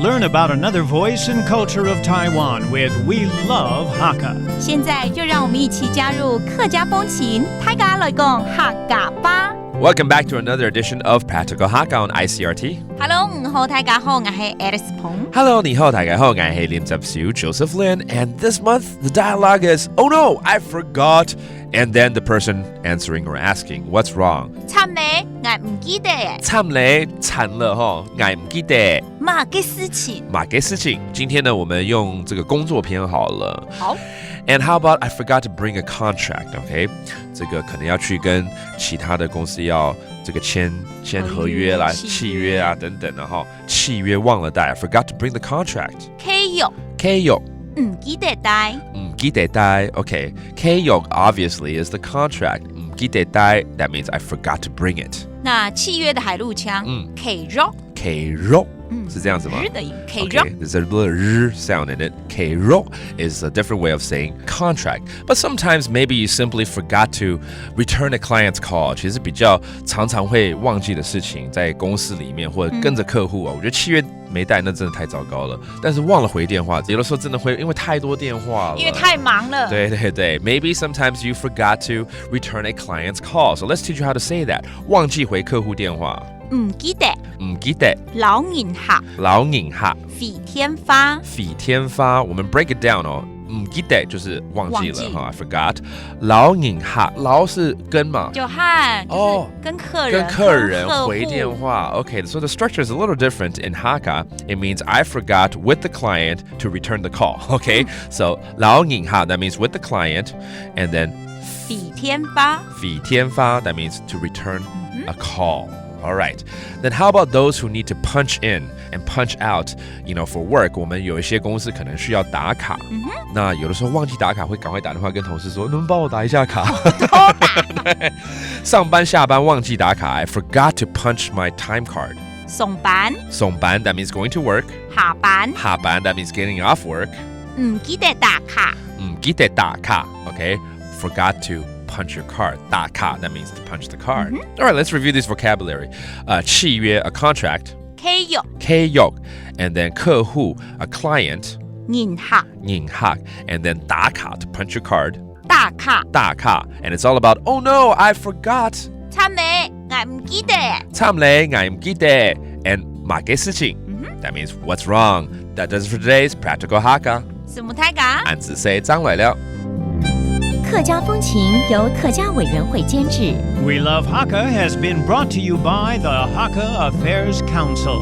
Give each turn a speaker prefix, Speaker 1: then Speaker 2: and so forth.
Speaker 1: learn about another voice and culture of Taiwan with We Love Hakka.
Speaker 2: 现在就让我们一起加入客家风情，大家来讲客家吧。
Speaker 3: Welcome back to another edition of Practical Hakka on Icrt.
Speaker 2: Hello， 你好，大家好，我是 Alice 彭。
Speaker 3: Hello, 你好，大家好，我是練習小 Joseph Lin, and this month the dialogue is, oh no, I forgot, and then the person answering or asking, what's wrong?
Speaker 2: 慘咧，我唔記得。
Speaker 3: 慘咧，慘了哈，我唔記得。
Speaker 2: 嘛嘅事情。
Speaker 3: 嘛嘅事情。今天呢，我们用这个工作篇好了。
Speaker 2: 好。
Speaker 3: And how about I forgot to bring a contract? OK， 这个可能要去跟其他的公司要这个签合约啦、契约啊等等的哈。契约忘了带 ，I forgot to bring the contract.
Speaker 2: 契約
Speaker 3: 唔
Speaker 2: 記得帶。
Speaker 3: 唔記得帶 OK， 契約 obviously is the contract. 唔記得帶 that means I forgot to bring it.
Speaker 2: 那契約的海陸腔，契約。
Speaker 3: 是这样子吗？
Speaker 2: 日的音
Speaker 3: Okay, there's a little r sound in it. Keiro is a different way of saying contract. But sometimes maybe you simply forgot to return a client's call. 其实比较常常会忘记的事情，在公司里面或者跟着客户我觉得契约没带那真的太糟糕了。但是忘了回电话，有的时候真的会因为太多电话了，
Speaker 2: 因为太忙了。
Speaker 3: 对对对 Maybe sometimes you forgot to return a client's call. So let's teach you how to say that. 忘记回客户电话。
Speaker 2: 唔記得。老銀客。飛天花。
Speaker 3: 我們 break it down 哦。唔記得就是忘記了哈 I forgot. 老銀客，老是跟嘛？
Speaker 2: 就和就是跟客人
Speaker 3: 回電話。Okay, so the structure is a little different in Hakka. It means I forgot with the client to return the call. Okay, so 老銀客 that means with the client, and then
Speaker 2: 飛天花
Speaker 3: that means to return a call. All right. Then how about those who need to punch in and punch out, for work? 我们有一些公司可能需要打卡。那有的时候忘记打卡，会赶快打电话跟同事说，能不能帮我打一下卡？上班下班忘记打卡 I forgot to punch my time card.
Speaker 2: 上班
Speaker 3: that means going to work. 下班 that means getting off work.
Speaker 2: 唔記得打卡
Speaker 3: Okay. Forgot to punch your card. 打卡 that means to punch the card. All right, let's review this vocabulary. 契約 a contract. 契約 and then 客戶 a client. 銀客 and then 打卡 to punch your card. 打卡 and it's all about oh no, I forgot.
Speaker 2: 慘咧，我唔記得
Speaker 3: and 嘛嘅事情 that means what's wrong. That does it for today's Practical Hakka.
Speaker 2: 什麼大家？
Speaker 3: 俺只say 張來了。
Speaker 4: 客家風情由客家委員會監製。
Speaker 1: We Love Hakka has been brought to you by the Hakka Affairs Council.